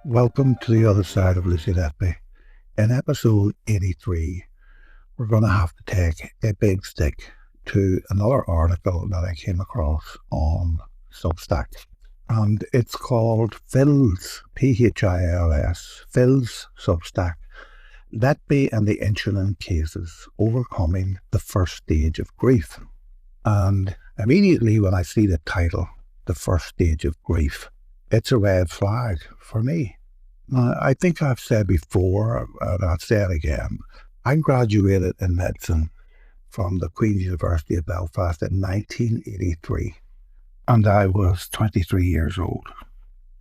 Welcome to the other side of Lucy Letby. In episode 83, we're going to have to take a big stick to another article that I came across on Substack. And it's called Phil's, P-H-I-L-S, Phil's Substack, Letby and the Insulin Cases, Overcoming the First Stage of Grief. And immediately when I see the title, The First Stage of Grief, it's a red flag for me. Now, I think I've said before, and I'll say it again, I graduated in medicine from the Queen's University of Belfast in 1983, and I was 23 years old.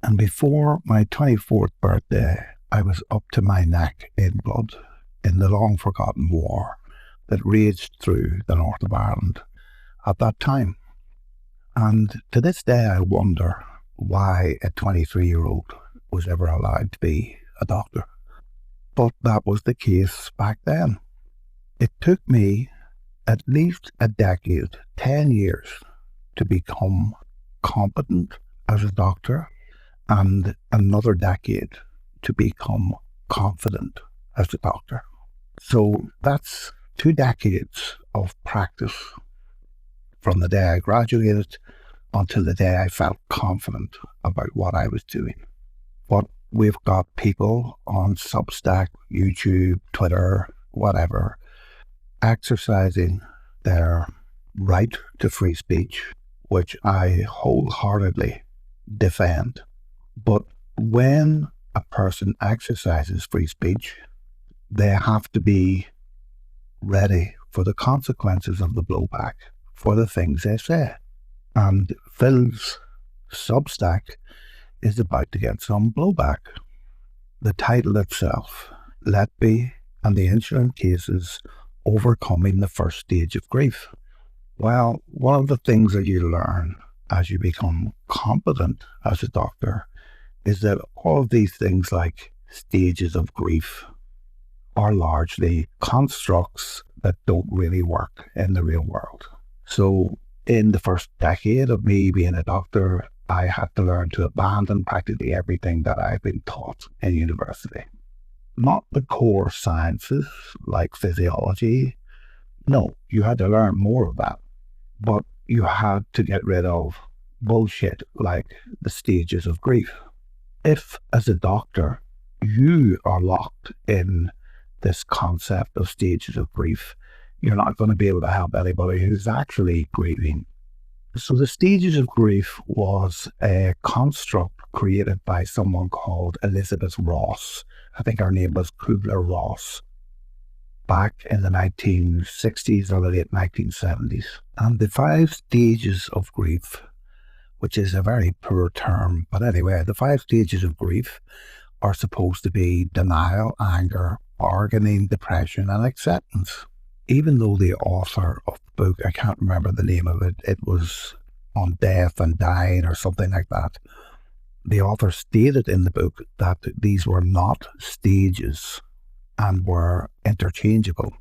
And before my 24th birthday, I was up to my neck in blood in the long-forgotten war that raged through the north of Ireland at that time. And to this day, I wonder why a 23-year-old was ever allowed to be a doctor. But that was the case back then. It took me at least a decade, 10 years, to become competent as a doctor, and another decade to become confident as a doctor. So that's 2 decades of practice from the day I graduated until the day I felt confident about what I was doing. But we've got people on Substack, YouTube, Twitter, whatever, exercising their right to free speech, which I wholeheartedly defend. But when a person exercises free speech, they have to be ready for the consequences of the blowback for the things they say. And Phil's Substack is about to get some blowback. The title itself, Letby and the Insulin Cases, Overcoming the First Stage of Grief. Well, one of the things that you learn as you become competent as a doctor is that all of these things like stages of grief are largely constructs that don't really work in the real world. So in the first decade of me being a doctor, I had to learn to abandon practically everything that I've been taught in university. Not the core sciences like physiology. No, you had to learn more of that. But you had to get rid of bullshit like the stages of grief. If, as a doctor, you are locked in this concept of stages of grief, you're not going to be able to help anybody who's actually grieving. So the stages of grief was a construct created by someone called Elizabeth Ross. I think her name was Kubler-Ross, back in the 1960s or the late 1970s. And the 5 stages of grief, which is a very poor term, but anyway, the 5 stages of grief are supposed to be denial, anger, bargaining, depression, and acceptance. Even though the author of the book, I can't remember the name of it, it was On Death and Dying or something like that, the author stated in the book that these were not stages and were interchangeable.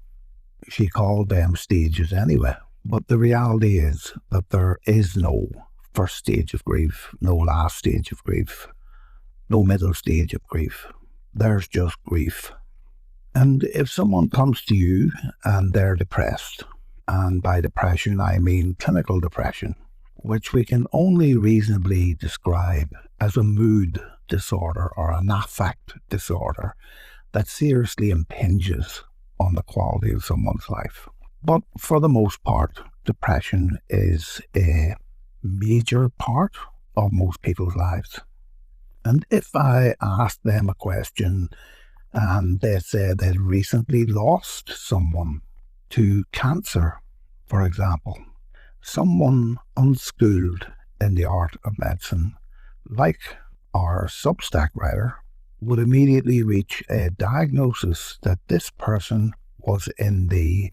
She called them stages anyway. But the reality is that there is no first stage of grief, no last stage of grief, no middle stage of grief. There's just grief. And if someone comes to you and they're depressed, and by depression I mean clinical depression, which we can only reasonably describe as a mood disorder or an affect disorder that seriously impinges on the quality of someone's life. But for the most part, depression is a major part of most people's lives. And if I ask them a question and they said they'd recently lost someone to cancer, for example, someone unschooled in the art of medicine, like our Substack writer, would immediately reach a diagnosis that this person was in the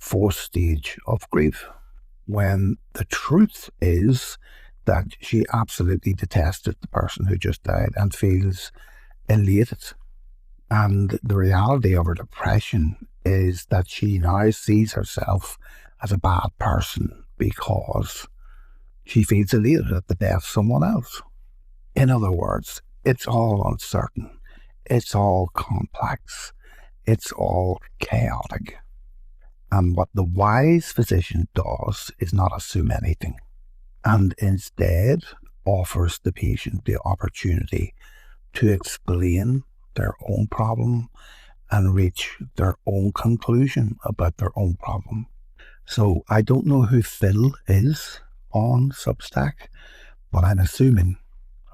4th stage of grief, when the truth is that she absolutely detested the person who just died and feels elated. And the reality of her depression is that she now sees herself as a bad person because she feels elated at the death of someone else. In other words, it's all uncertain. It's all complex. It's all chaotic. And what the wise physician does is not assume anything, and instead offers the patient the opportunity to explain their own problem and reach their own conclusion about their own problem. So I don't know who Phil is on Substack, but I'm assuming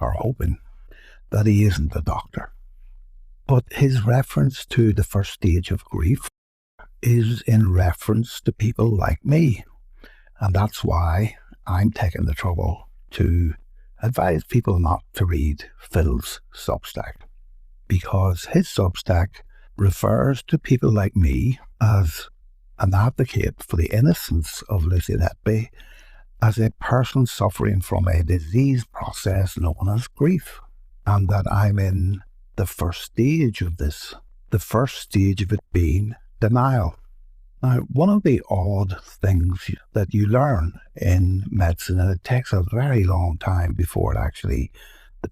or hoping that he isn't a doctor. But his reference to the first stage of grief is in reference to people like me. And that's why I'm taking the trouble to advise people not to read Phil's Substack. Because his Substack refers to people like me as an advocate for the innocence of Lucy Letby as a person suffering from a disease process known as grief, and that I'm in the first stage of this, the first stage of it being denial. Now, one of the odd things that you learn in medicine, and it takes a very long time before the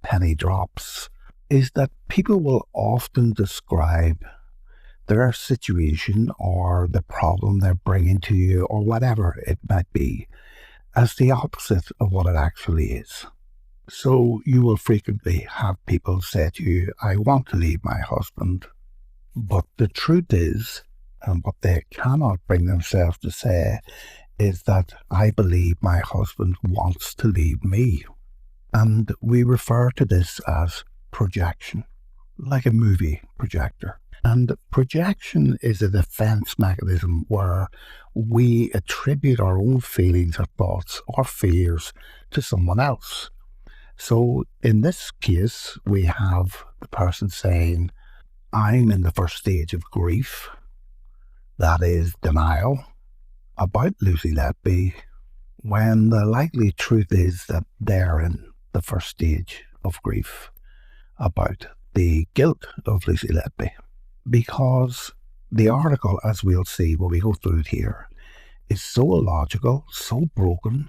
penny drops, is that people will often describe their situation or the problem they're bringing to you or whatever it might be as the opposite of what it actually is. So you will frequently have people say to you, I want to leave my husband, but the truth is, and what they cannot bring themselves to say, is that I believe my husband wants to leave me. And we refer to this as projection, like a movie projector. And projection is a defense mechanism where we attribute our own feelings or thoughts or fears to someone else. So in this case, we have the person saying, I'm in the first stage of grief, that is denial, about Lucy Letby, when the likely truth is that they're in the first stage of grief about the guilt of Lucy Letby. Because the article, as we'll see when we go through it here, is so illogical, so broken,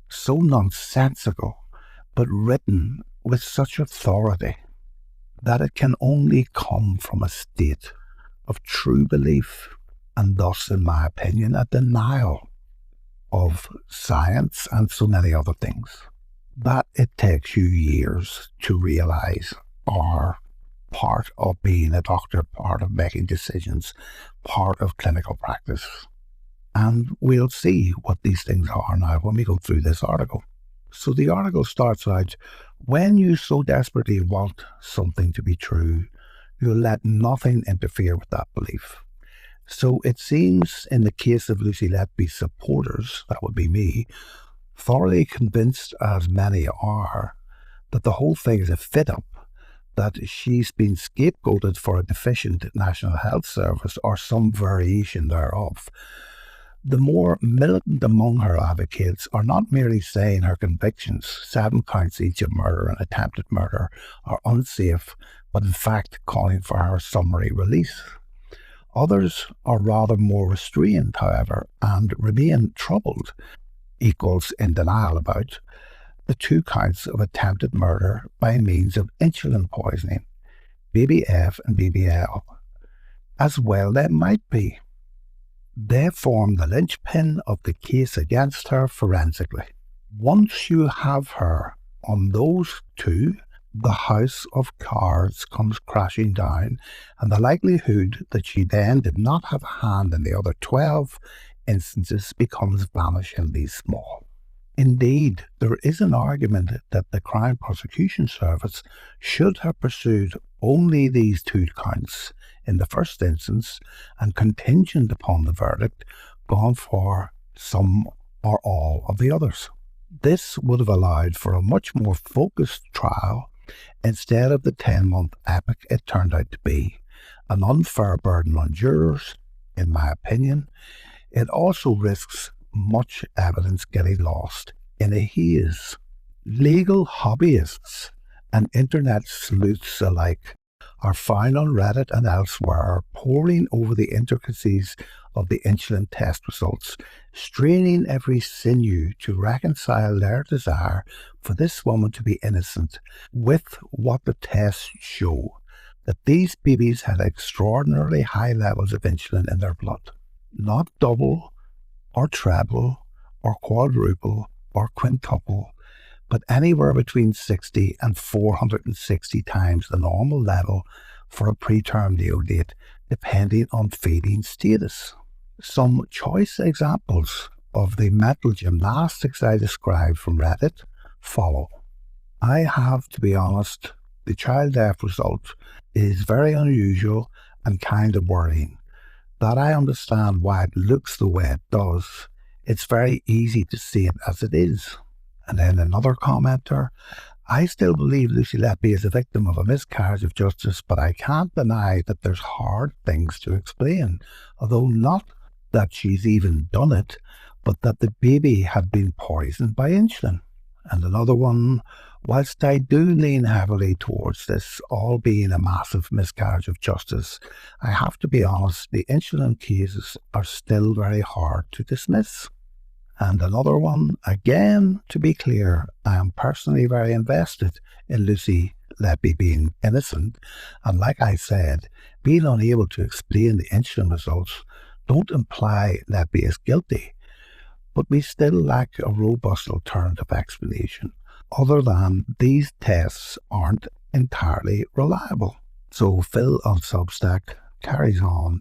so nonsensical, but written with such authority that it can only come from a state of true belief, and thus, in my opinion, a denial of science and so many other things that it takes you years to realize are part of being a doctor, part of making decisions, part of clinical practice. And we'll see what these things are now when we go through this article. So the article starts out, when you so desperately want something to be true, you'll let nothing interfere with that belief. So it seems in the case of Lucy Letby's supporters, that would be me, thoroughly convinced as many are that the whole thing is a fit-up, that she's been scapegoated for a deficient National Health Service or some variation thereof. The more militant among her advocates are not merely saying her convictions, 7 counts each of murder and attempted murder, are unsafe, but in fact calling for her summary release. Others are rather more restrained, however, and remain troubled, equals in denial about, the 2 counts of attempted murder by means of insulin poisoning, BBF and BBL. As well they might be. They form the linchpin of the case against her forensically. Once you have her on those 2, the house of cards comes crashing down, and the likelihood that she then did not have a hand in the other 12 instances becomes vanishingly small. Indeed, there is an argument that the Crown Prosecution Service should have pursued only these 2 counts in the first instance, and contingent upon the verdict, gone for some or all of the others. This would have allowed for a much more focused trial instead of the 10-month epic it turned out to be, an unfair burden on jurors, in my opinion. It also risks much evidence getting lost in a haze. Legal hobbyists and internet sleuths alike are found on Reddit and elsewhere, poring over the intricacies of the insulin test results, straining every sinew to reconcile their desire for this woman to be innocent with what the tests show, that these babies had extraordinarily high levels of insulin in their blood. Not double, or treble, or quadruple, or quintuple, but anywhere between 60 and 460 times the normal level for a preterm neonate, depending on feeding status. Some choice examples of the mental gymnastics I described from Reddit follow. I have to be honest, the child death result is very unusual and kind of worrying. That I understand why it looks the way it does. It's very easy to see it as it is. And then another commenter, I still believe Lucy Letby is a victim of a miscarriage of justice, but I can't deny that there's hard things to explain, although not that she's even done it, but that the baby had been poisoned by insulin. And another one, whilst I do lean heavily towards this all being a massive miscarriage of justice, I have to be honest, the insulin cases are still very hard to dismiss. And another one, again, to be clear, I am personally very invested in Lucy Letby being innocent, and like I said, being unable to explain the insulin results don't imply Letby is guilty, but we still lack a robust alternative explanation, other than these tests aren't entirely reliable. So Phil on Substack carries on.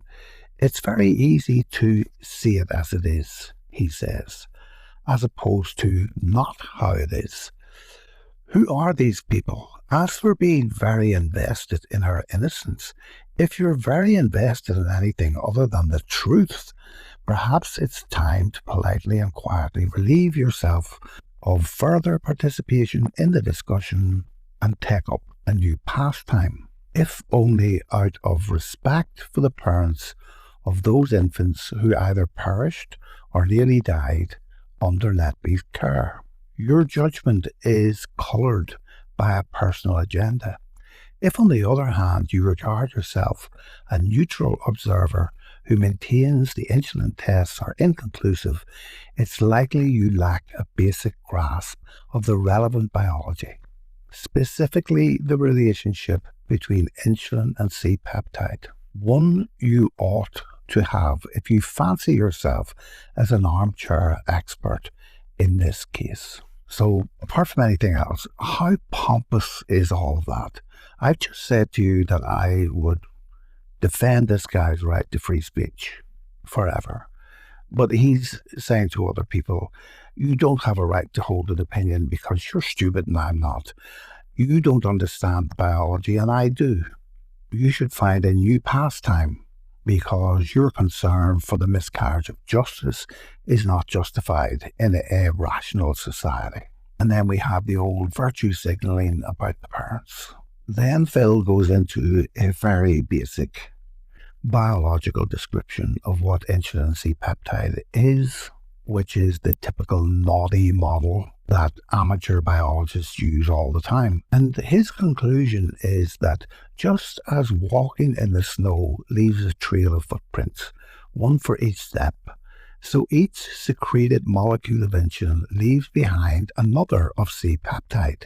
It's very easy to see it as it is, he says, as opposed to not how it is. Who are these people? As for being very invested in her innocence, if you're very invested in anything other than the truth, perhaps it's time to politely and quietly relieve yourself of further participation in the discussion and take up a new pastime, if only out of respect for the parents of those infants who either perished or nearly died under Letby's care. Your judgment is coloured by a personal agenda. If, on the other hand, you regard yourself a neutral observer who maintains the insulin tests are inconclusive, it's likely you lack a basic grasp of the relevant biology, specifically the relationship between insulin and C-peptide. One you ought to have if you fancy yourself as an armchair expert in this case. So, apart from anything else, how pompous is all of that? I've just said to you that I would defend this guy's right to free speech forever. But he's saying to other people, you don't have a right to hold an opinion because you're stupid and I'm not. You don't understand biology and I do. You should find a new pastime because your concern for the miscarriage of justice is not justified in a rational society. And then we have the old virtue signalling about the parents. Then Phil goes into a very basic biological description of what insulin C-peptide is, which is the typical naughty model that amateur biologists use all the time. And his conclusion is that just as walking in the snow leaves a trail of footprints, one for each step, so each secreted molecule of insulin leaves behind another of C-peptide.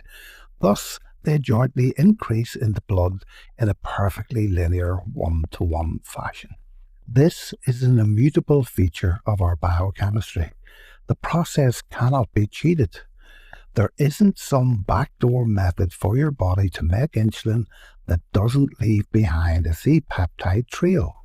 Thus, they jointly increase in the blood in a perfectly linear one-to-one fashion. This is an immutable feature of our biochemistry. The process cannot be cheated. There isn't some backdoor method for your body to make insulin that doesn't leave behind a C-peptide trail.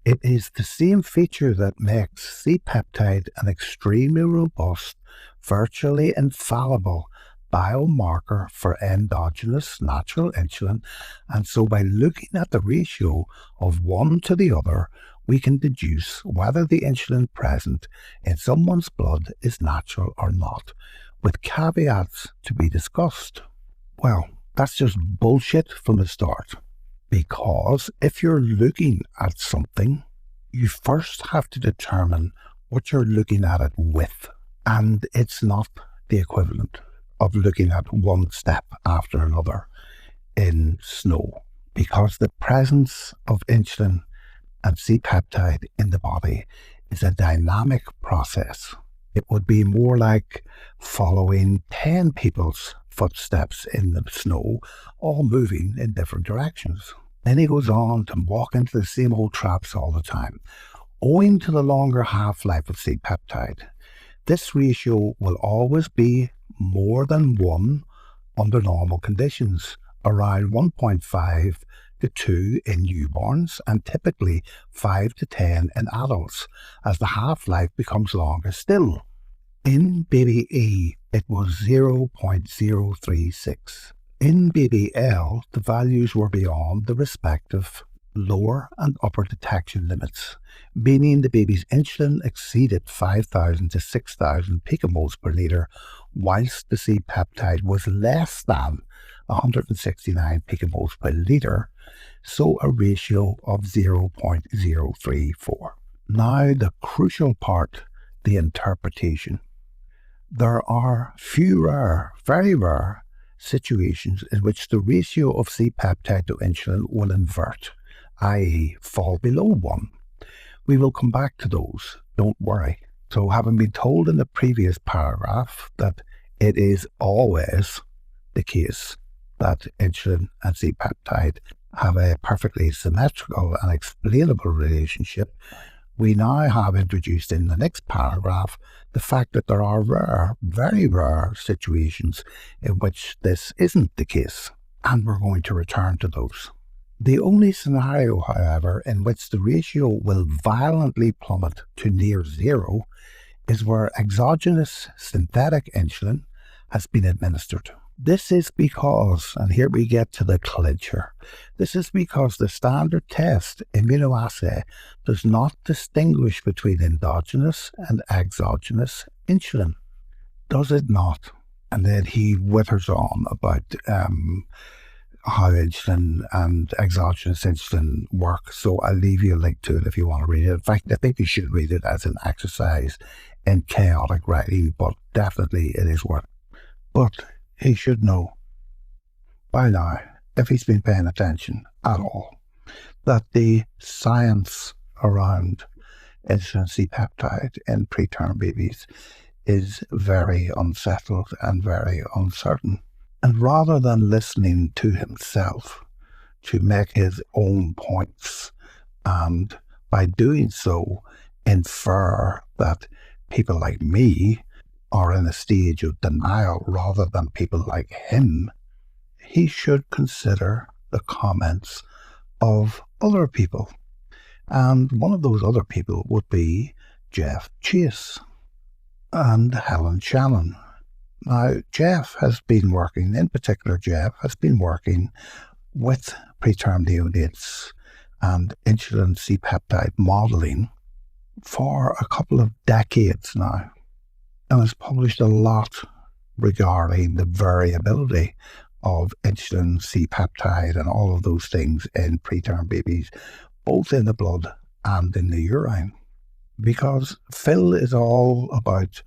It is the same feature that makes C-peptide an extremely robust, virtually infallible biomarker for endogenous natural insulin, and so by looking at the ratio of one to the other, we can deduce whether the insulin present in someone's blood is natural or not, with caveats to be discussed. Well, that's just bullshit from the start, because if you're looking at something, you first have to determine what you're looking at it with, and it's not the equivalent of looking at one step after another in snow. because the presence of insulin and C-peptide in the body is a dynamic process. It would be more like following 10 people's footsteps in the snow, all moving in different directions. Then he goes on to walk into the same old traps all the time. Owing to the longer half-life of C-peptide, this ratio will always be more than 1 under normal conditions, around 1.5 to 2 in newborns, and typically 5 to 10 in adults, as the half-life becomes longer still. In baby E, it was 0.036. In baby L, the values were beyond the respective lower and upper detection limits, meaning the baby's insulin exceeded 5,000 to 6,000 picomoles per litre, whilst the C-peptide was less than 169 picomoles per litre, so a ratio of 0.034. Now the crucial part, the interpretation. There are few rare, very rare, situations in which the ratio of C-peptide to insulin will invert, i.e. fall below 1. We will come back to those, don't worry. So having been told in the previous paragraph that it is always the case that insulin and C-peptide have a perfectly symmetrical and explainable relationship, we now have introduced in the next paragraph the fact that there are rare, very rare situations in which this isn't the case, and we're going to return to those. The only scenario, however, in which the ratio will violently plummet to near zero is where exogenous synthetic insulin has been administered. This is because, and here we get to the clincher, this is because the standard test immunoassay does not distinguish between endogenous and exogenous insulin. Does it not? And then he withers on about how insulin and exogenous insulin work, so I'll leave you a link to it if you want to read it. In fact, I think you should read it as an exercise in chaotic writing, but definitely it is worth it. But he should know by now, if he's been paying attention at all, that the science around insulin C-peptide in preterm babies is very unsettled and very uncertain. And rather than listening to himself to make his own points, and by doing so infer that people like me are in a stage of denial rather than people like him, he should consider the comments of other people. And one of those other people would be Jeff Chase and Helen Shannon. Now, Jeff has been working with preterm neonates and insulin C-peptide modelling for a couple of decades now, and has published a lot regarding the variability of insulin C-peptide and all of those things in preterm babies, both in the blood and in the urine. Because Phil is all about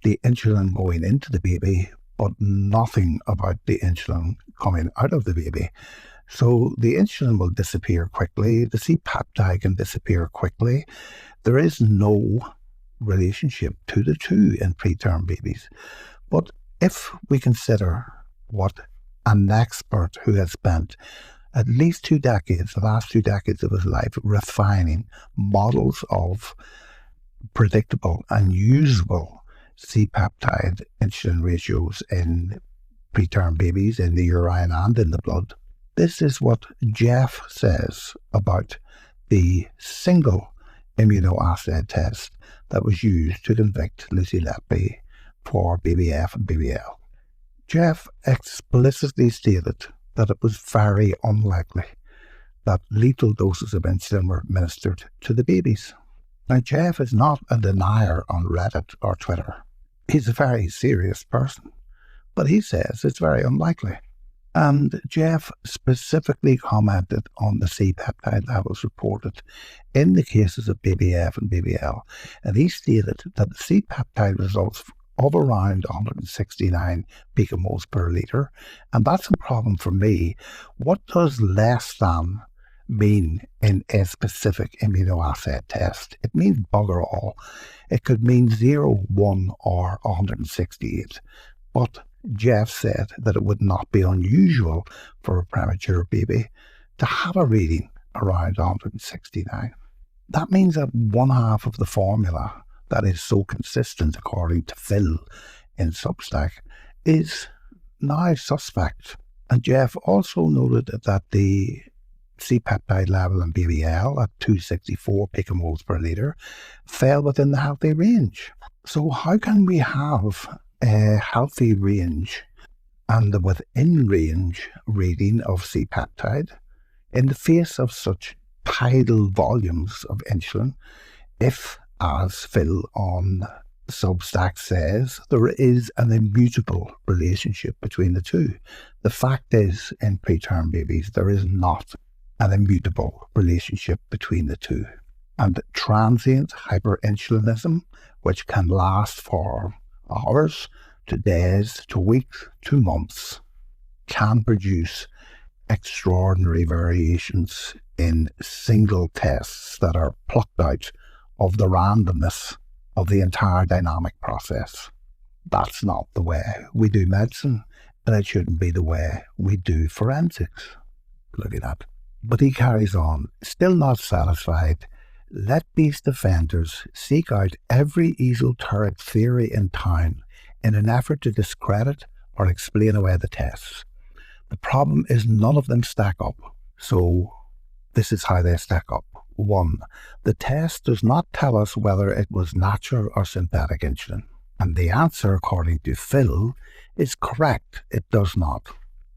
the insulin going into the baby, but nothing about the insulin coming out of the baby. So the insulin will disappear quickly, the C-peptide can disappear quickly. There is no relationship to the two in preterm babies. But if we consider what an expert who has spent at least 2 decades, the last 2 decades of his life, refining models of predictable and usable C-peptide insulin ratios in preterm babies, in the urine and in the blood, this is what Jeff says about the single immunoassay test that was used to convict Lucy Letby for BBF and BBL. Jeff explicitly stated that it was very unlikely that lethal doses of insulin were administered to the babies. Now, Jeff is not a denier on Reddit or Twitter. He's a very serious person, but he says it's very unlikely. And Jeff specifically commented on the C-peptide levels reported in the cases of BBF and BBL, and he stated that the C-peptide results of around 169 picomoles per litre. And that's a problem for me. What does less than mean in a specific immunoassay test? It means bugger all. It could mean 0, 1 or 168. But Jeff said that it would not be unusual for a premature baby to have a reading around 169. That means that one half of the formula that is so consistent, according to Phil in Substack, is now suspect. And Jeff also noted that the C-peptide level in BBL at 264 picomoles per litre fell within the healthy range. So how can we have a healthy range and a within range reading of C-peptide in the face of such tidal volumes of insulin if, as Phil on Substack says, there is an immutable relationship between the two? The fact is, in preterm babies, there is not an immutable relationship between the two. And transient hyperinsulinism, which can last for hours to days to weeks to months, can produce extraordinary variations in single tests that are plucked out of the randomness of the entire dynamic process. That's not the way we do medicine, and it shouldn't be the way we do forensics. Look at that. But he carries on, still not satisfied. Letby's defenders seek out every esoteric theory in town in an effort to discredit or explain away the tests. The problem is none of them stack up. So this is how they stack up. 1. The test does not tell us whether it was natural or synthetic insulin. And the answer, according to Phil, is correct. It does not.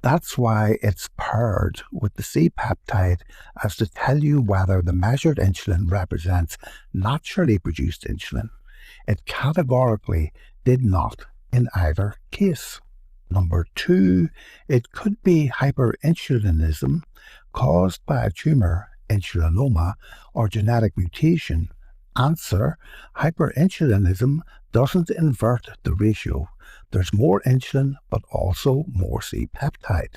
That's why it's paired with the C-peptide as to tell you whether the measured insulin represents naturally produced insulin. It categorically did not in either case. Number 2, it could be hyperinsulinism caused by a tumour, insulinoma, or genetic mutation. Answer, hyperinsulinism doesn't invert the ratio. There's more insulin, but also more C-peptide.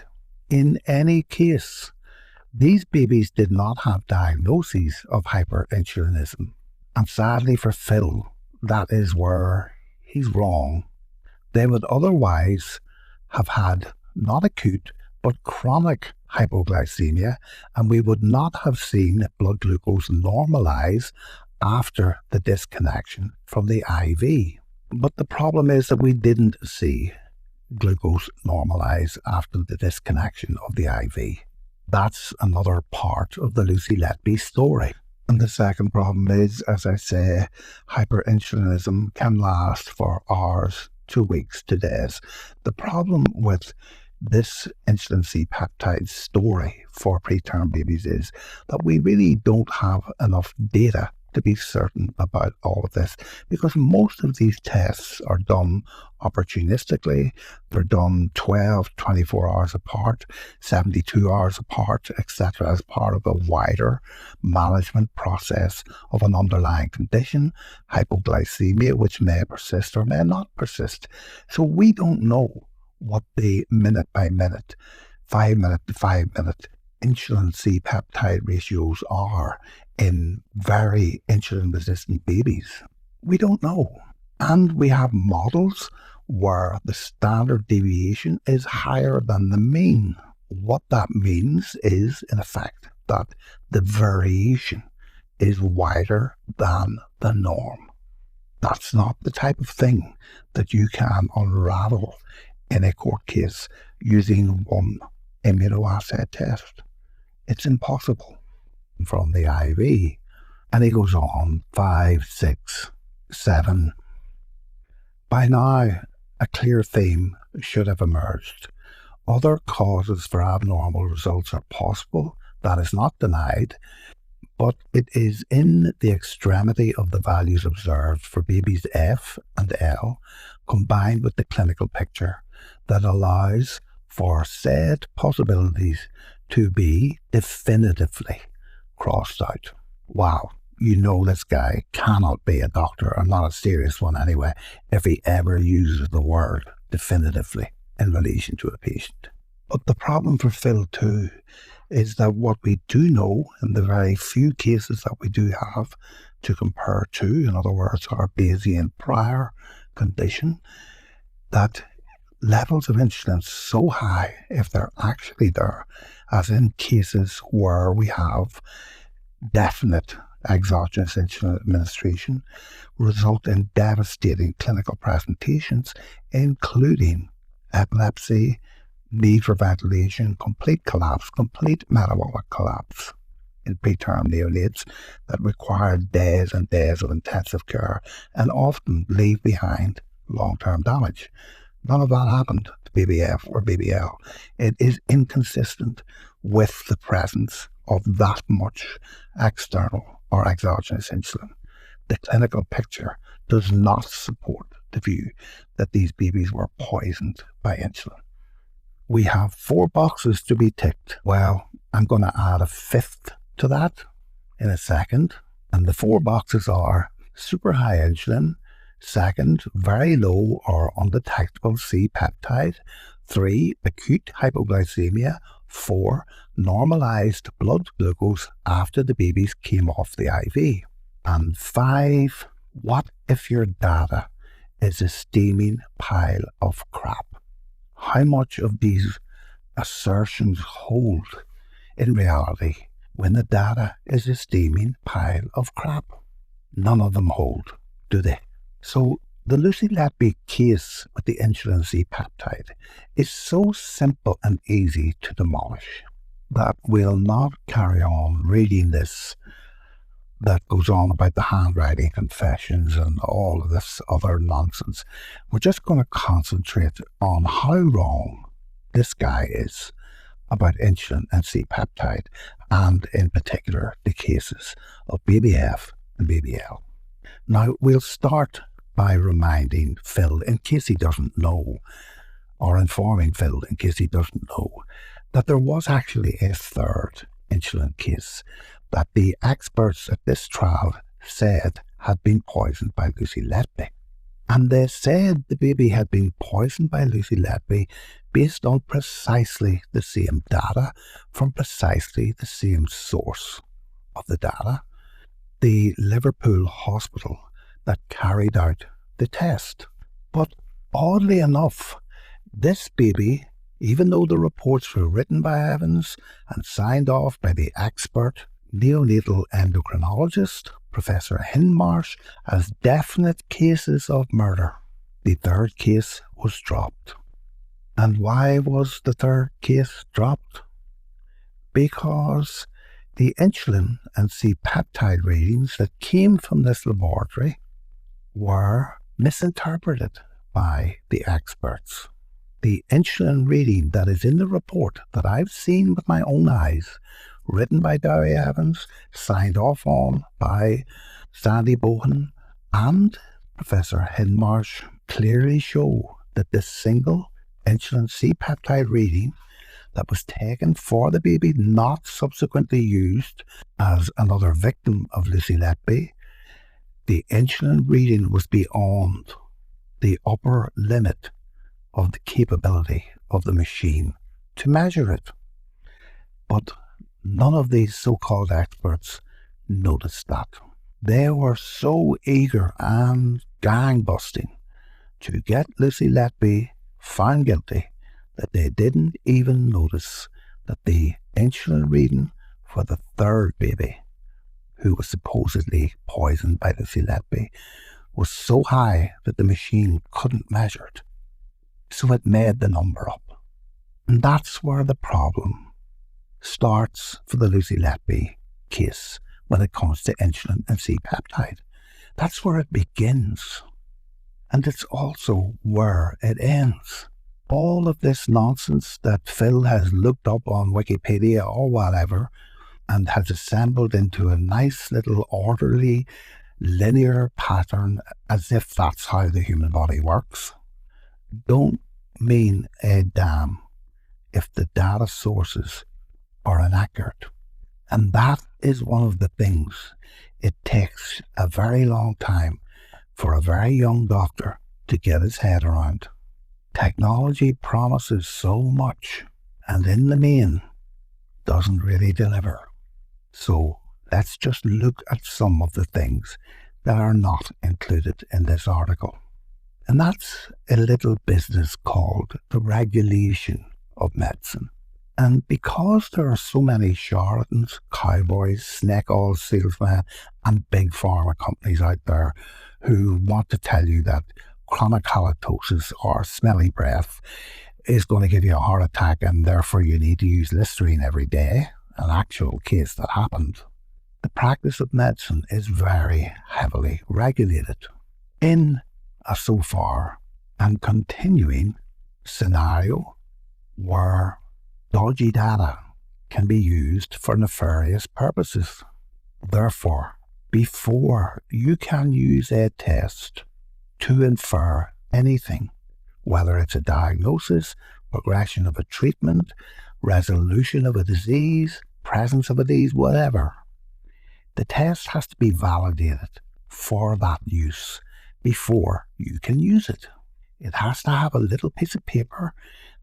In any case, these babies did not have diagnoses of hyperinsulinism. And sadly for Phil, that is where he's wrong. They would otherwise have had not acute, but chronic hypoglycemia, and we would not have seen blood glucose normalize after the disconnection from the IV. But the problem is that we didn't see glucose normalize after the disconnection of the IV. That's another part of the Lucy Letby story. And the second problem is, as I say, hyperinsulinism can last for hours to weeks to days. The problem with this insulin C-peptide story for preterm babies is that we really don't have enough data to be certain about all of this, because most of these tests are done opportunistically. They're done 12, 24 hours apart, 72 hours apart, etc., as part of a wider management process of an underlying condition, hypoglycemia, which may persist or may not persist. So we don't know what the minute by minute, 5 minute to 5 minute insulin C-peptide ratios are in very insulin resistant babies. We don't know. And we have models where the standard deviation is higher than the mean. What that means is, in effect, that the variation is wider than the norm. That's not the type of thing that you can unravel in a court case using one immunoassay test. It's impossible. From the IV. And he goes on, 5, 6, 7. By now, a clear theme should have emerged. Other causes for abnormal results are possible. That is not denied. But it is in the extremity of the values observed for babies F and L, combined with the clinical picture, that allows for said possibilities to be definitively crossed out. Wow. you know this guy cannot be a doctor, or not a serious one anyway, if he ever uses the word definitively in relation to a patient. But the problem for Phil too is that what we do know in the very few cases that we do have to compare to, in other words, our Bayesian prior condition, that levels of insulin so high, if they're actually there, as in cases where we have definite exogenous insulin administration, result in devastating clinical presentations, including epilepsy, need for ventilation, complete collapse, complete metabolic collapse in preterm neonates that require days and days of intensive care and often leave behind long-term damage. None of that happened to BBF or BBL. It is inconsistent with the presence of that much external or exogenous insulin. The clinical picture does not support the view that these babies were poisoned by insulin. We have 4 boxes to be ticked. Well, I'm going to add a 5th to that in a second. And the 4 boxes are super high insulin, 2nd, very low or undetectable C-peptide, 3, acute hypoglycemia, 4, normalized blood glucose after the babies came off the IV, and 5, what if your data is a steaming pile of crap? How much of these assertions hold in reality when the data is a steaming pile of crap? None of them hold, do they? So the Lucy Letby case with the insulin C-peptide is so simple and easy to demolish that we'll not carry on reading this that goes on about the handwriting confessions and all of this other nonsense. We're just going to concentrate on how wrong this guy is about insulin and C-peptide, and in particular the cases of BBF and BBL. Now, we'll start by reminding Phil, in case he doesn't know, or informing Phil, in case he doesn't know, that there was actually a 3rd insulin case that the experts at this trial said had been poisoned by Lucy Letby. And they said the baby had been poisoned by Lucy Letby based on precisely the same data from precisely the same source of the data, the Liverpool hospital that carried out the test. But oddly enough, this baby, even though the reports were written by Evans and signed off by the expert neonatal endocrinologist, Professor Hindmarsh, as definite cases of murder, the 3rd case was dropped. And why was the 3rd case dropped? Because the insulin and C-peptide readings that came from this laboratory were misinterpreted by the experts. The insulin reading that is in the report that I've seen with my own eyes, written by Gary Evans, signed off on by Sandy Bohan and Professor Hindmarsh, clearly show that this single insulin C-peptide reading that was taken for the baby, not subsequently used as another victim of Lucy Letby, the insulin reading was beyond the upper limit of the capability of the machine to measure it. But none of these so-called experts noticed that. They were so eager and gang-busting to get Lucy Letby found guilty that they didn't even notice that the insulin reading for the 3rd baby, who was supposedly poisoned by Lucy Letby, was so high that the machine couldn't measure it. So it made the number up. And that's where the problem starts for the Lucy Letby case when it comes to insulin and C-peptide. That's where it begins. And it's also where it ends. All of this nonsense that Phil has looked up on Wikipedia or whatever and has assembled into a nice little orderly linear pattern as if that's how the human body works, don't mean a damn if the data sources are inaccurate. And that is one of the things it takes a very long time for a very young doctor to get his head around. Technology promises so much, and in the main, doesn't really deliver. So let's just look at some of the things that are not included in this article. And that's a little business called the regulation of medicine. And because there are so many charlatans, cowboys, snake oil salesmen, and big pharma companies out there who want to tell you that chronic halitosis or smelly breath is going to give you a heart attack and therefore you need to use Listerine every day, an actual case that happened, the practice of medicine is very heavily regulated. In a so far and continuing scenario where dodgy data can be used for nefarious purposes. Therefore, before you can use a test to infer anything, whether it's a diagnosis, progression of a treatment, resolution of a disease, presence of a disease, whatever, the test has to be validated for that use before you can use it. It has to have a little piece of paper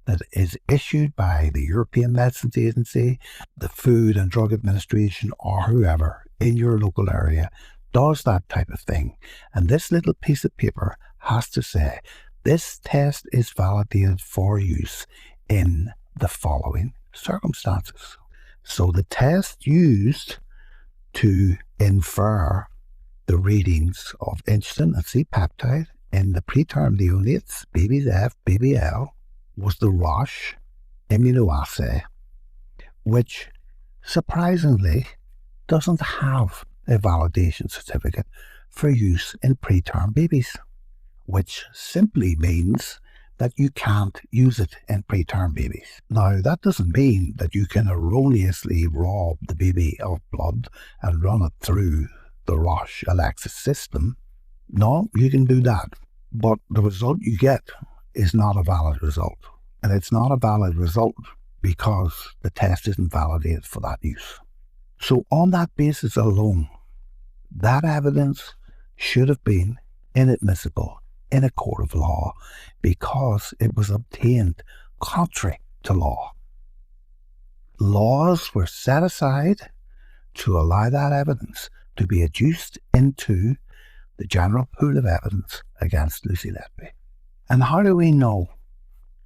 that is issued by the European Medicines Agency, the Food and Drug Administration, or whoever in your local area does that type of thing. And this little piece of paper has to say, this test is validated for use in the following circumstances. So the test used to infer the readings of insulin and C-peptide in the preterm neonates, babies F, baby L, was the Roche Immunoassay, which surprisingly doesn't have a validation certificate for use in preterm babies, which simply means that you can't use it in preterm babies. Now, that doesn't mean that you can erroneously rob the baby of blood and run it through the Roche Elecsys system. No, you can do that, but the result you get is not a valid result. And it's not a valid result because the test isn't validated for that use. So on that basis alone, that evidence should have been inadmissible in a court of law because it was obtained contrary to law. Laws were set aside to allow that evidence to be adduced into the general pool of evidence against Lucy Letby. And how do we know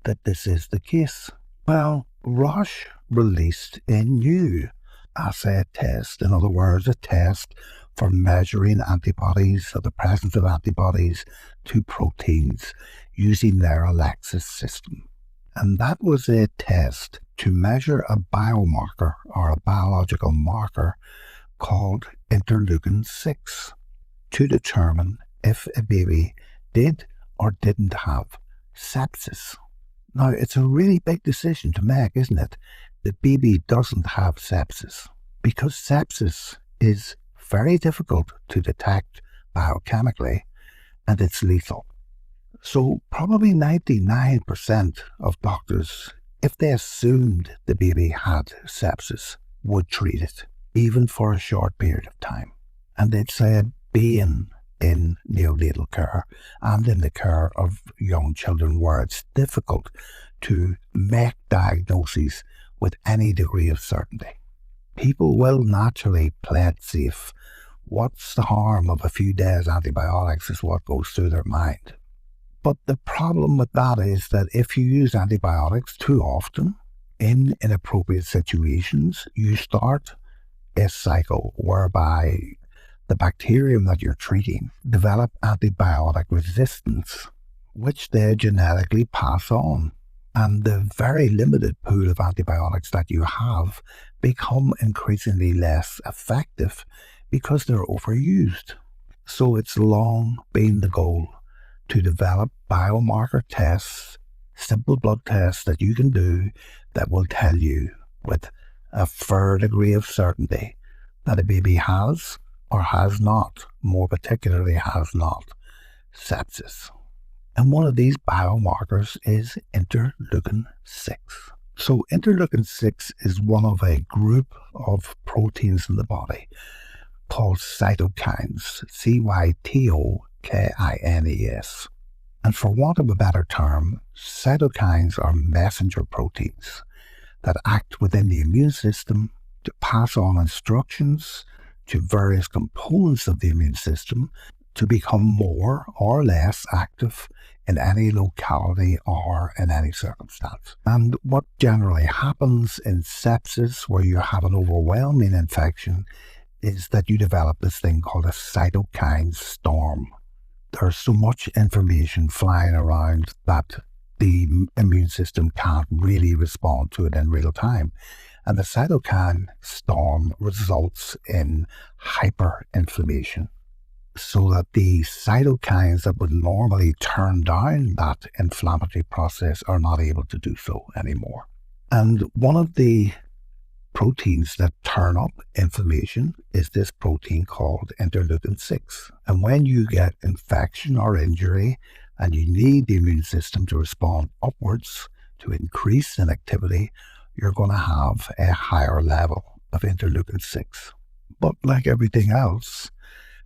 that this is the case? Well, Roche released a new assay test, in other words, a test for measuring antibodies or the presence of antibodies to proteins using their Elecsys system. And that was a test to measure a biomarker or a biological marker called interleukin-6 to determine if a baby did or didn't have sepsis. Now, it's a really big decision to make, isn't it? The baby doesn't have sepsis because sepsis is very difficult to detect biochemically and it's lethal. So probably 99% of doctors, if they assumed the baby had sepsis, would treat it, even for a short period of time. And they'd say a bane in neonatal care and in the care of young children where it's difficult to make diagnoses with any degree of certainty. People will naturally play it safe. What's the harm of a few days antibiotics is what goes through their mind. But the problem with that is that if you use antibiotics too often in inappropriate situations, you start a cycle whereby the bacterium that you're treating develop antibiotic resistance, which they genetically pass on. And the very limited pool of antibiotics that you have become increasingly less effective because they're overused. So it's long been the goal to develop biomarker tests, simple blood tests that you can do that will tell you with a fair degree of certainty that a baby has or has not, more particularly has not, sepsis. And one of these biomarkers is interleukin-6. So interleukin-6 is one of a group of proteins in the body called cytokines, cytokines. And for want of a better term, cytokines are messenger proteins that act within the immune system to pass on instructions to various components of the immune system to become more or less active in any locality or in any circumstance. And what generally happens in sepsis, where you have an overwhelming infection, is that you develop this thing called a cytokine storm. There's so much information flying around that the immune system can't really respond to it in real time. And the cytokine storm results in hyperinflammation, so that the cytokines that would normally turn down that inflammatory process are not able to do so anymore. And one of the proteins that turn up inflammation is this protein called interleukin-6. And when you get infection or injury and you need the immune system to respond upwards to increase in activity, you're going to have a higher level of interleukin-6. But like everything else,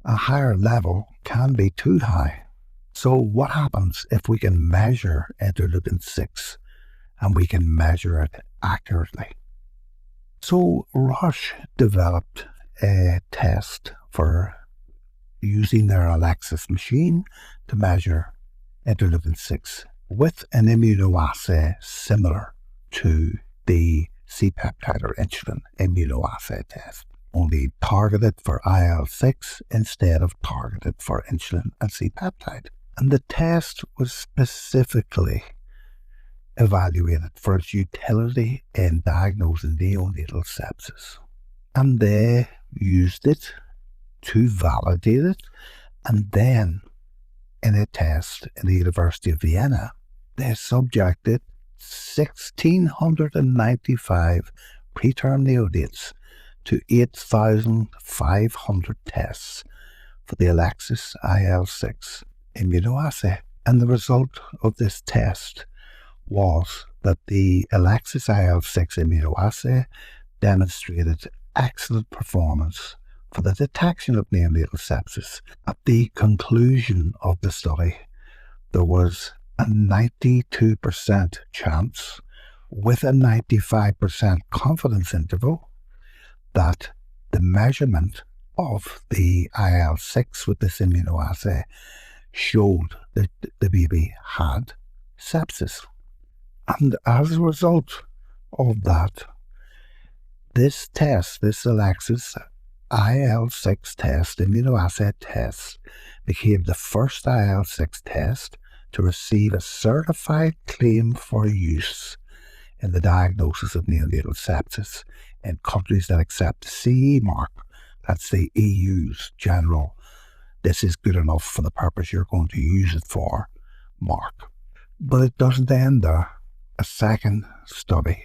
a higher level can be too high. So what happens if we can measure interleukin-6 and we can measure it accurately? So Roche developed a test for using their Elecsys machine to measure interleukin-6 with an immunoassay similar to the C-peptide or insulin immunoassay test, only targeted for IL-6 instead of targeted for insulin and C-peptide. And the test was specifically evaluated for its utility in diagnosing neonatal sepsis. And they used it to validate it, and then in a test in the University of Vienna, they subjected 1,695 preterm neonates to 8,500 tests for the Elecsys IL-6 immunoassay. And the result of this test was that the Elecsys IL-6 immunoassay demonstrated excellent performance for the detection of neonatal sepsis. At the conclusion of the study, there was a 92% chance with a 95% confidence interval that the measurement of the IL-6 with this immunoassay showed that the baby had sepsis. And as a result of that, this test, this Elecsys IL-6 test, immunoassay test, became the first IL-6 test to receive a certified claim for use in the diagnosis of neonatal sepsis in countries that accept the CE mark. That's the EU's general, this is good enough for the purpose you're going to use it for, mark. But it doesn't end there. A second study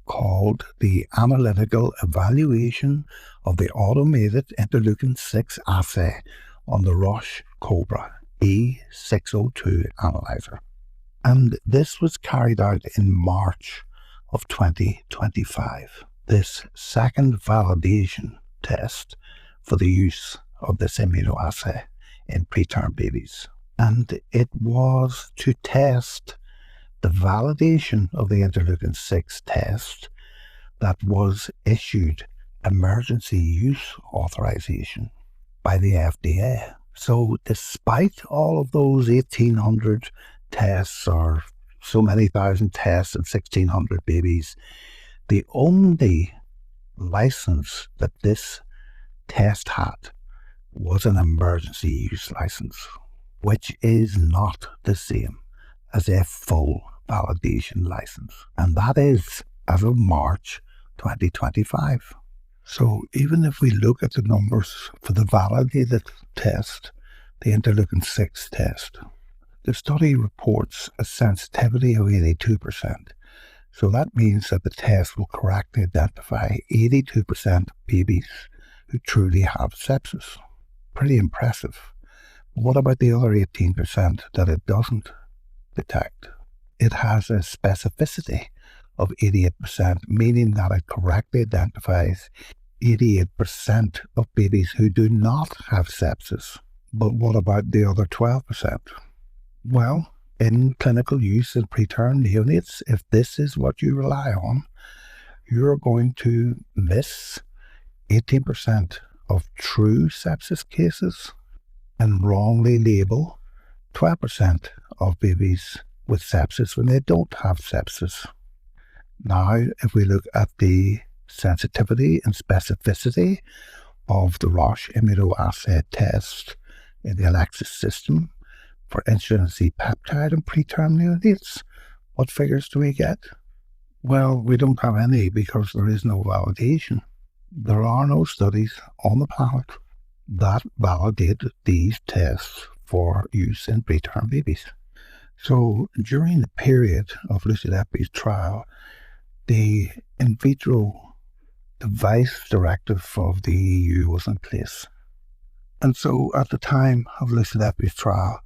called the Analytical Evaluation of the Automated Interleukin-6 Assay on the Roche Cobra E602 analyzer. And this was carried out in March of 2025. This second validation test for the use of this immunoassay in preterm babies. And it was to test the validation of the interleukin-6 test that was issued emergency use authorization by the FDA. So despite all of those 1,800 tests or so many thousand tests and 1,600 babies, the only license that this test had was an emergency use license, which is not the same as a full validation license. And that is as of March 2025. So even if we look at the numbers for the validated test, the interleukin-6 test, the study reports a sensitivity of 82%. So that means that the test will correctly identify 82% of babies who truly have sepsis. Pretty impressive. But what about the other 18% that it doesn't detect? it has a specificity of 88%, meaning that it correctly identifies 88% of babies who do not have sepsis. But what about the other 12%? Well, in clinical use in preterm neonates, if this is what you rely on, you're going to miss 18% of true sepsis cases and wrongly label 12% of babies with sepsis when they don't have sepsis. Now, if we look at the sensitivity and specificity of the Roche Immunoassay test in the Elecsys system for insulin C-peptide and preterm neonates, what figures do we get? Well, we don't have any because there is no validation. There are no studies on the planet that validate these tests for use in preterm babies. So during the period of Lucy Letby's trial, the in vitro device directive of the EU was in place. And so at the time of Lucy Letby's trial,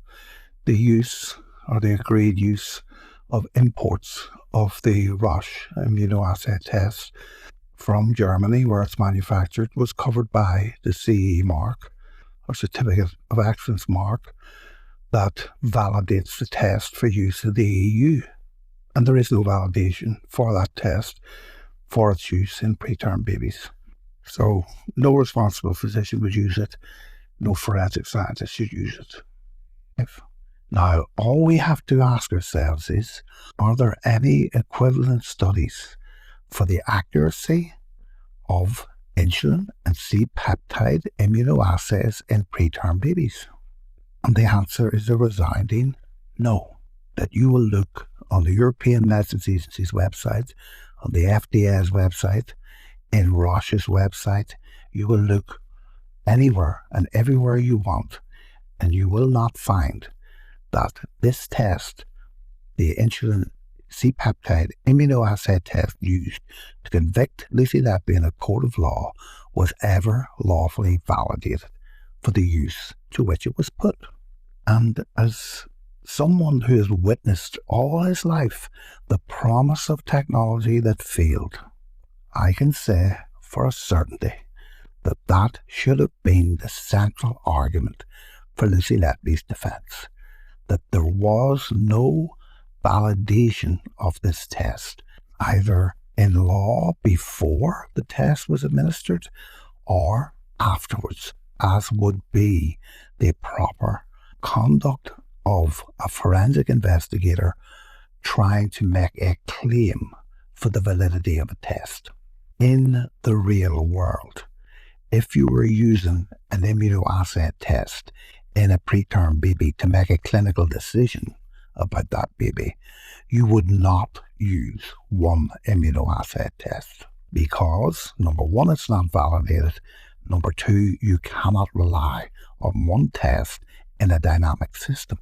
the use or the agreed use of imports of the Roche Immunoassay test from Germany, where it's manufactured, was covered by the CE mark, or Certificate of Excellence mark, that validates the test for use in the EU. And there is no validation for that test for its use in preterm babies. So no responsible physician would use it, no forensic scientist should use it. Now, all we have to ask ourselves is, are there any equivalent studies for the accuracy of insulin and C-peptide immunoassays in preterm babies? And the answer is a resounding no. That you will look on the European Medicines Agency's website, on the FDA's website, in Roche's website, you will look anywhere and everywhere you want, and you will not find that this test, the insulin C-peptide immunoassay test used to convict Lucy Letby in a court of law, was ever lawfully validated for the use to which it was put. And as someone who has witnessed all his life the promise of technology that failed, I can say for a certainty that that should have been the central argument for Lucy Letby's defence, that there was no validation of this test, either in law before the test was administered or afterwards, as would be the proper conduct of a forensic investigator trying to make a claim for the validity of a test. In the real world, if you were using an immunoassay test in a preterm baby to make a clinical decision about that baby, you would not use one immunoassay test because, number one, it's not validated. Number two, you cannot rely on one test in a dynamic system.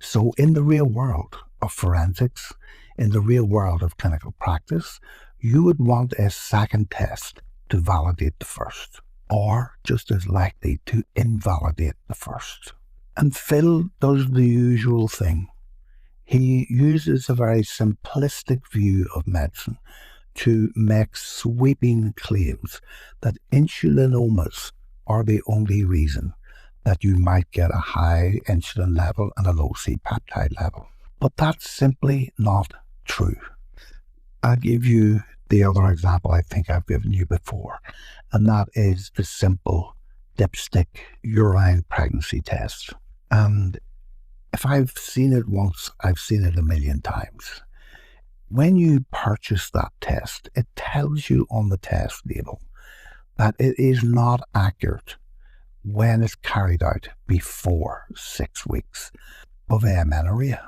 So in the real world of forensics, in the real world of clinical practice, you would want a second test to validate the first, or just as likely to invalidate the first. And Phil does the usual thing. He uses a very simplistic view of medicine to make sweeping claims that insulinomas are the only reason that you might get a high insulin level and a low C-peptide level. But that's simply not true. I'll give you the other example I think I've given you before, and that is the simple dipstick urine pregnancy test. And if I've seen it once, I've seen it a million times. When you purchase that test, it tells you on the test label that it is not accurate when it's carried out before 6 weeks of amenorrhea.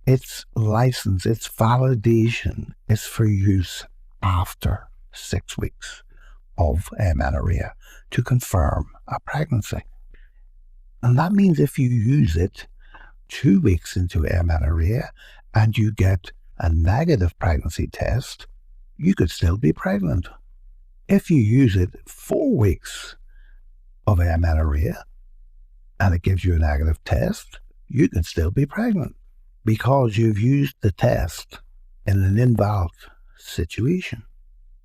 Its license, its validation is for use after 6 weeks of amenorrhea to confirm a pregnancy. And that means if you use it 2 weeks into amenorrhea and you get a negative pregnancy test, you could still be pregnant. If you use it 4 weeks of amenorrhea and it gives you a negative test, you can still be pregnant. because you've used the test in an invalid situation,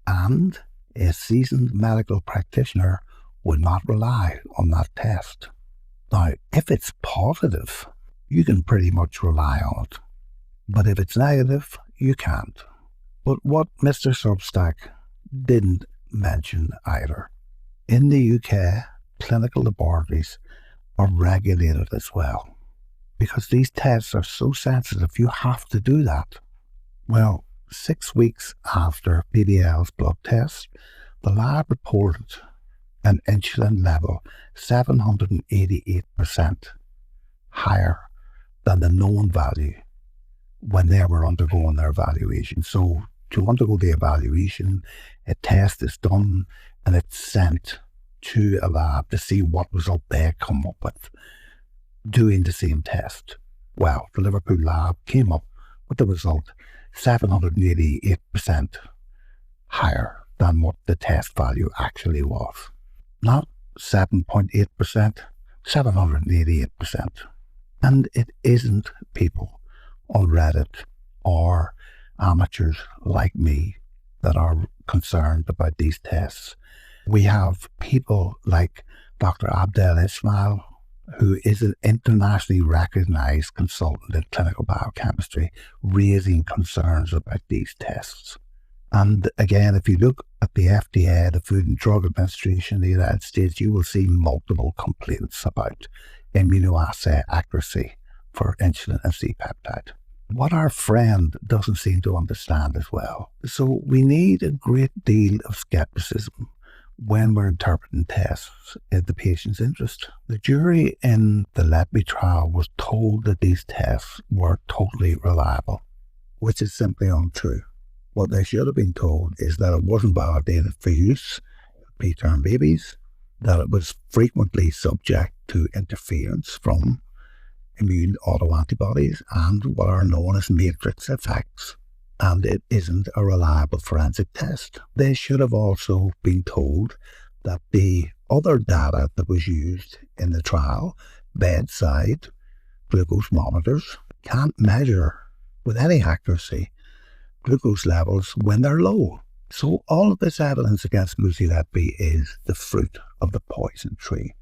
and a seasoned medical practitioner would not rely on that test. Now, if it's positive, you can pretty much rely on it. But if it's negative, you can't. But what Mr. Substack didn't mention either, in the UK, clinical laboratories are regulated as well. Because these tests are so sensitive, you have to do that. Well, 6 weeks after PBL's blood test, the lab reported an insulin level 788% higher than the known value when they were undergoing their evaluation. So to undergo the evaluation, a test is done and it's sent to a lab to see what result they come up with doing the same test. Well, the Liverpool lab came up with the result 788% higher than what the test value actually was. Not 7.8%, 788%. And it isn't people on Reddit or amateurs like me that are concerned about these tests. We have people like Dr. Abdel Ismail, who is an internationally recognized consultant in clinical biochemistry, raising concerns about these tests. And again, if you look at the FDA, the Food and Drug Administration in the United States, you will see multiple complaints about immunoassay accuracy for insulin and C-peptide. What our friend doesn't seem to understand as well. So we need a great deal of skepticism when we're interpreting tests in the patient's interest. The jury in the Letby trial was told that these tests were totally reliable, which is simply untrue. What they should have been told is that it wasn't validated for use in preterm babies, that it was frequently subject to interference from immune autoantibodies and what are known as matrix effects, and it isn't a reliable forensic test. They should have also been told that the other data that was used in the trial, bedside glucose monitors, can't measure with any accuracy glucose levels when they're low. So all of this evidence against Lucy Letby is the fruit of the poison tree.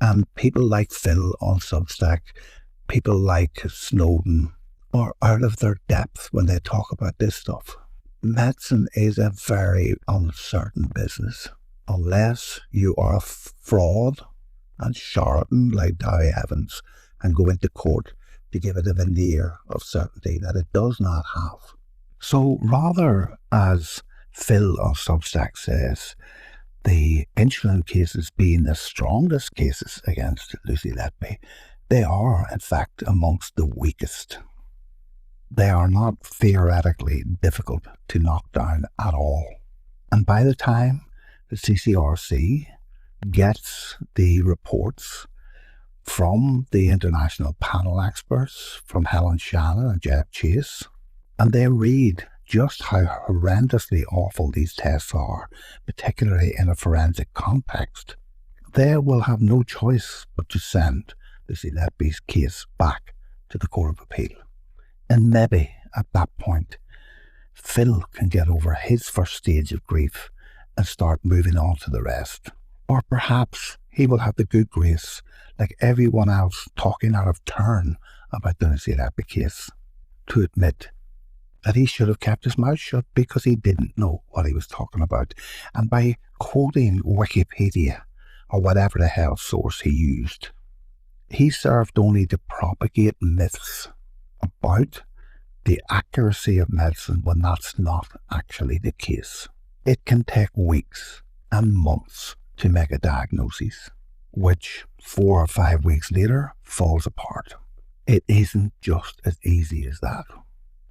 And people like Phil on Substack, people like Snowden, are out of their depth when they talk about this stuff. Medicine is a very uncertain business. Unless you are a fraud and charlatan like Dowie Evans and go into court to give it a veneer of certainty that it does not have. So rather, as Phil on Substack says, the insulin cases being the strongest cases against Lucy Letby, they are, in fact, amongst the weakest. They are not theoretically difficult to knock down at all. And by the time the CCRC gets the reports from the international panel experts, from Helen Shannon and Jeff Chase, and they read just how horrendously awful these tests are, particularly in a forensic context, they will have no choice but to send Lucy Letby's case back to the Court of Appeal. And maybe at that point, Phil can get over his first stage of grief and start moving on to the rest. Or perhaps he will have the good grace, like everyone else talking out of turn about the Lucy Letby case, to admit that he should have kept his mouth shut because he didn't know what he was talking about. And by quoting Wikipedia, or whatever the hell source he used, he served only to propagate myths about the accuracy of medicine when that's not actually the case. It can take weeks and months to make a diagnosis, which 4 or 5 weeks later falls apart. It isn't just as easy as that.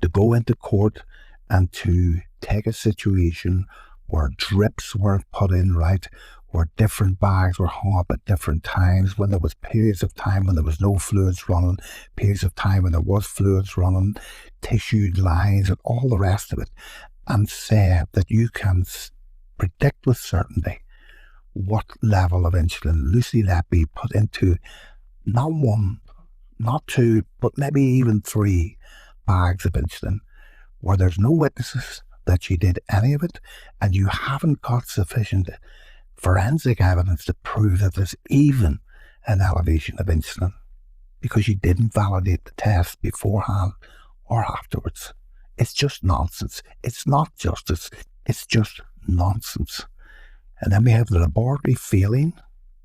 To go into court and to take a situation where drips weren't put in right, where different bags were hung up at different times, when there was periods of time when there was no fluids running, periods of time when there was fluids running, tissued lines and all the rest of it, and say that you can predict with certainty what level of insulin Lucy Letby put into not one, not 2, but maybe even 3 bags of insulin, where there's no witnesses that she did any of it, and you haven't got sufficient forensic evidence to prove that there's even an elevation of insulin, because you didn't validate the test beforehand or afterwards. It's just nonsense. It's not justice. It's just nonsense. And then we have the laboratory failing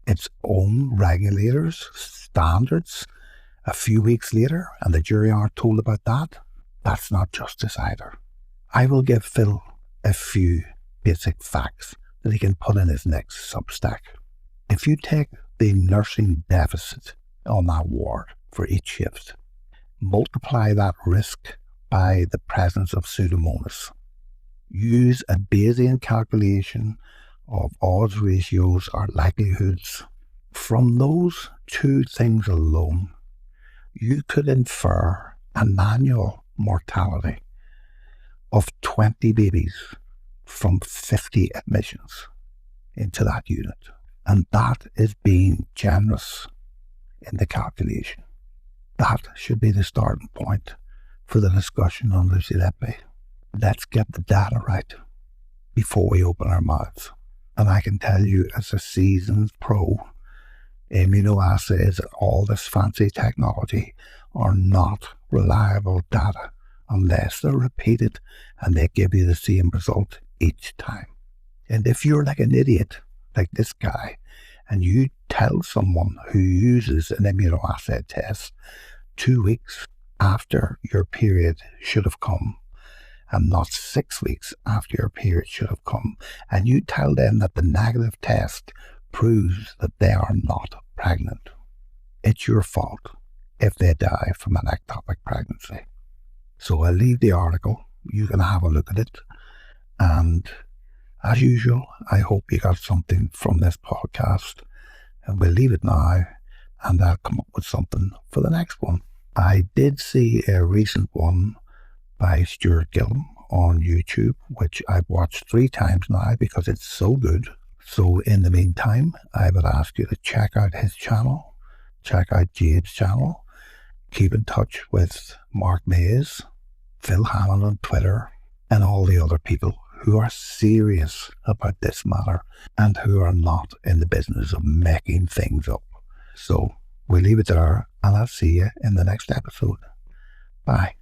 its own regulators' standards a few weeks later, and the jury aren't told about that. That's not justice either. I will give Phil a few basic facts that he can put in his next Substack. If you take the nursing deficit on that ward for each shift, multiply that risk by the presence of Pseudomonas, use a Bayesian calculation of odds ratios or likelihoods. From those 2 things alone, you could infer an annual mortality of 20 babies from 50 admissions into that unit. And that is being generous in the calculation. That should be the starting point for the discussion on Lucy Letby. Let's get the data right before we open our mouths. And I can tell you, as a seasoned pro, immunoassays and all this fancy technology are not reliable data unless they're repeated and they give you the same result each time. And if you're like an idiot, like this guy, and you tell someone who uses an immunoassay test 2 weeks after your period should have come, and not 6 weeks after your period should have come, and you tell them that the negative test proves that they are not pregnant, it's your fault if they die from an ectopic pregnancy. So I'll leave the article. You can have a look at it. And as usual, I hope you got something from this podcast. And we'll leave it now, and I'll come up with something for the next one. I did see a recent one by Stuart Gilham on YouTube, which I've watched 3 times now because it's so good. So in the meantime, I would ask you to check out his channel, check out Jade's channel, keep in touch with Mark Mays, Phil Hammond on Twitter, and all the other people who are serious about this matter and who are not in the business of making things up. So we'll leave it there, and I'll see you in the next episode. Bye.